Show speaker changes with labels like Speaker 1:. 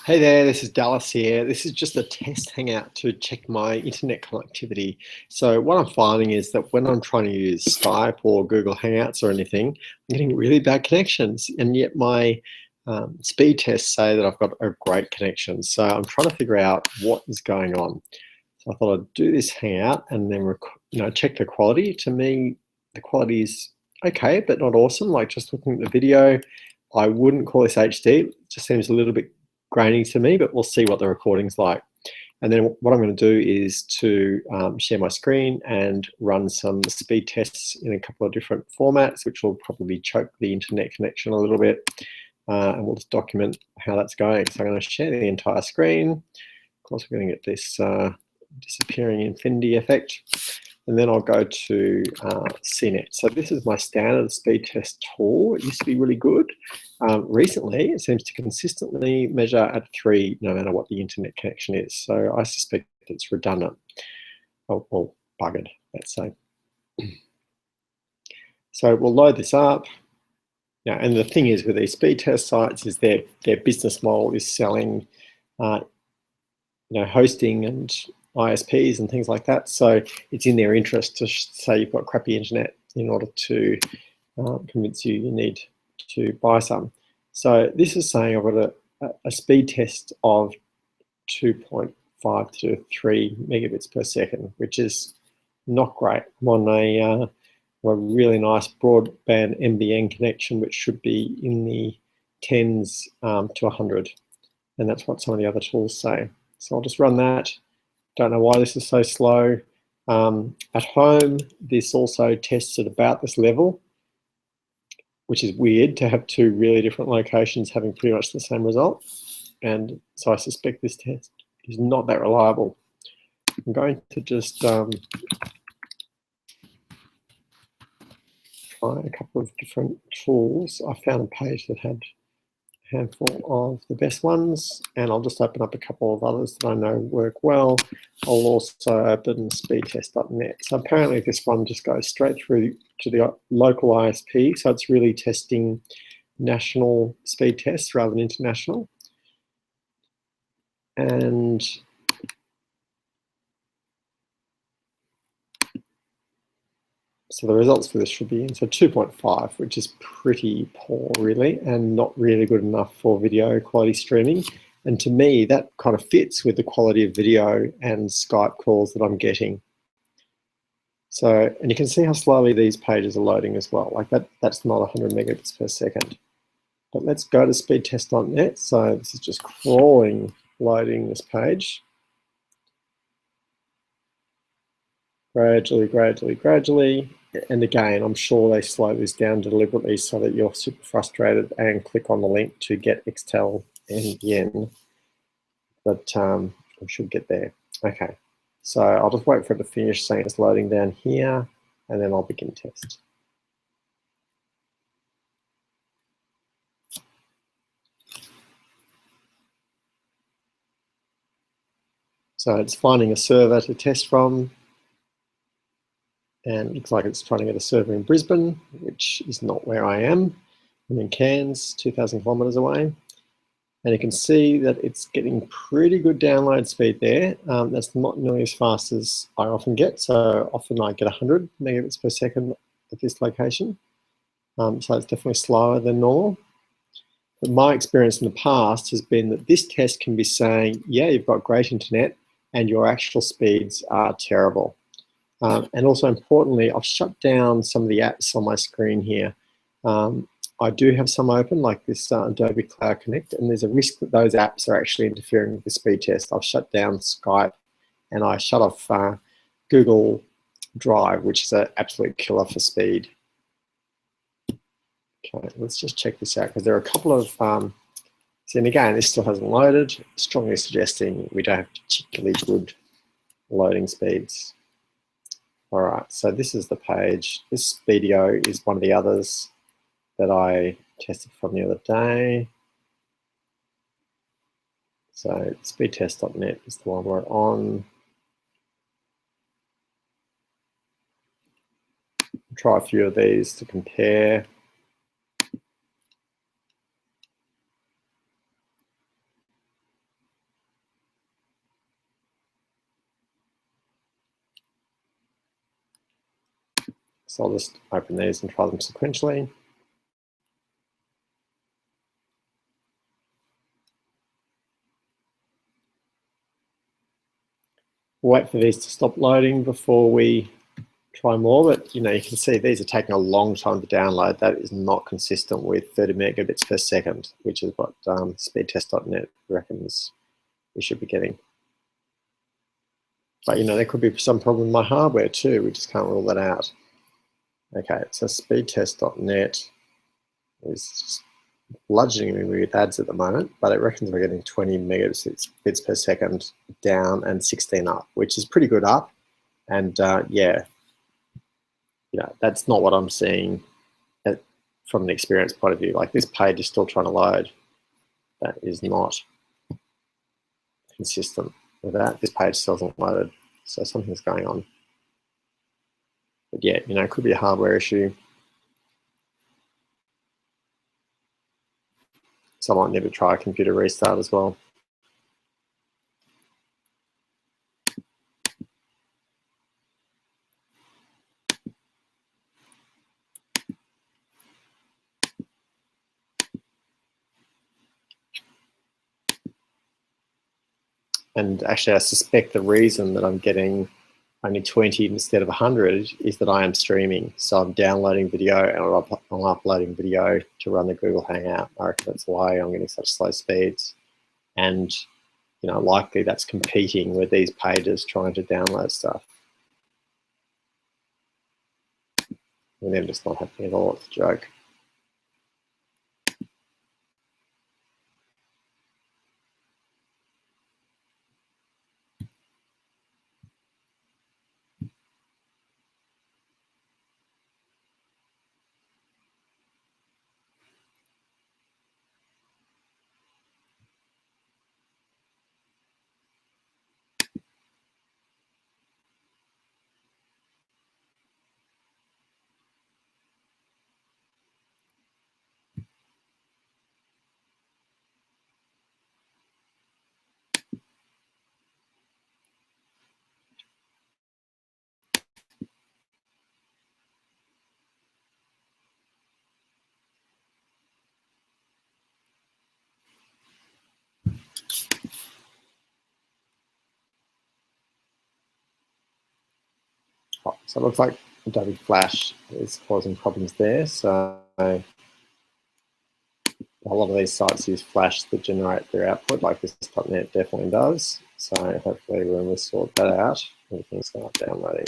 Speaker 1: Hey there, this is Dallas here. This is just a test hangout to check my internet connectivity. So what I'm finding is that when I'm trying to use Skype or Google Hangouts or anything, I'm getting really bad connections, and yet my speed tests say that I've got a great connection. So I'm trying to figure out what is going on. So I thought I'd do this hangout and then check the quality. To me, the quality is okay, but not awesome. Like just looking at the video, I wouldn't call this HD. It just seems a little bit grainy to me, but we'll see what the recording's like. And then what I'm going to do is to share my screen and run some speed tests in a couple of different formats, which will probably choke the internet connection a little bit. And we'll just document how that's going. So I'm going to share the entire screen. Of course, we're going to get this disappearing infinity effect. And then I'll go to CNET. So this is my standard speed test tool. It used to be really good. Recently, it seems to consistently measure at 3, no matter what the internet connection is. So I suspect it's redundant, or buggered, let's say. So we'll load this up. Now, and the thing is with these speed test sites is their business model is selling, hosting and ISPs and things like that. So it's in their interest to say you've got crappy internet in order to convince you need to buy some. So this is saying I've got a speed test of 2.5 to 3 megabits per second, which is not great. I'm on a really nice broadband NBN connection, which should be in the 10s to 100. And that's what some of the other tools say. So I'll just run that. Don't know why this is so slow. At home, this also tests at about this level, which is weird to have two really different locations having pretty much the same result. And so I suspect this test is not that reliable. I'm going to just try a couple of different tools. I found a page that had handful of the best ones, and I'll just open up a couple of others that I know work well. I'll also open speedtest.net. So apparently this one just goes straight through to the local ISP, so it's really testing national speed tests rather than international. And so the results for this should be in, so 2.5, which is pretty poor really, and not really good enough for video quality streaming. And to me, that kind of fits with the quality of video and Skype calls that I'm getting. So, and you can see how slowly these pages are loading as well. Like that's not 100 megabits per second. But let's go to speedtest.net. So this is just crawling, loading this page. Gradually, gradually, gradually. And again, I'm sure they slow this down deliberately so that you're super frustrated and click on the link to get Xtel NBN. But we should get there. Okay, so I'll just wait for it to finish saying it's loading down here, and then I'll begin test. So it's finding a server to test from. And it looks like it's trying to get a server in Brisbane, which is not where I am. I'm in Cairns, 2,000 kilometers away. And you can see that it's getting pretty good download speed there. That's not nearly as fast as I often get. So often I get 100 megabits per second at this location. So it's definitely slower than normal. But my experience in the past has been that this test can be saying, yeah, you've got great internet and your actual speeds are terrible. And also importantly, I've shut down some of the apps on my screen here. I do have some open, like this Adobe Cloud Connect, and there's a risk that those apps are actually interfering with the speed test. I've shut down Skype and I shut off Google Drive, which is an absolute killer for speed. Okay, let's just check this out because there are a couple of, see, and again, this still hasn't loaded, strongly suggesting we don't have particularly good loading speeds. All right, so this is the page. This video is one of the others that I tested from the other day. So speedtest.net is the one we're on. Try a few of these to compare. So I'll just open these and try them sequentially. Wait for these to stop loading before we try more, but you can see these are taking a long time to download. That is not consistent with 30 megabits per second, which is what speedtest.net reckons we should be getting. But there could be some problem with my hardware too. We just can't rule that out. Okay, so speedtest.net is just bludgeoning me with ads at the moment, but it reckons we're getting 20 megabits per second down and 16 up, which is pretty good up. And yeah, that's not what I'm seeing from an experience point of view. Like, this page is still trying to load. That is not consistent with that. This page still hasn't loaded, so something's going on. But yeah, it could be a hardware issue. So I might need to try a computer restart as well. And actually, I suspect the reason that I'm getting only 20 instead of 100 is that I am streaming. So I'm downloading video and I'm uploading video to run the Google Hangout. I reckon that's why I'm getting such slow speeds. And likely that's competing with these pages trying to download stuff. And they're just not happening at all. It's a joke. So it looks like Adobe Flash is causing problems there. So a lot of these sites use Flash to generate their output, like this .NET definitely does. So hopefully when we sort that out, everything's going to start downloading.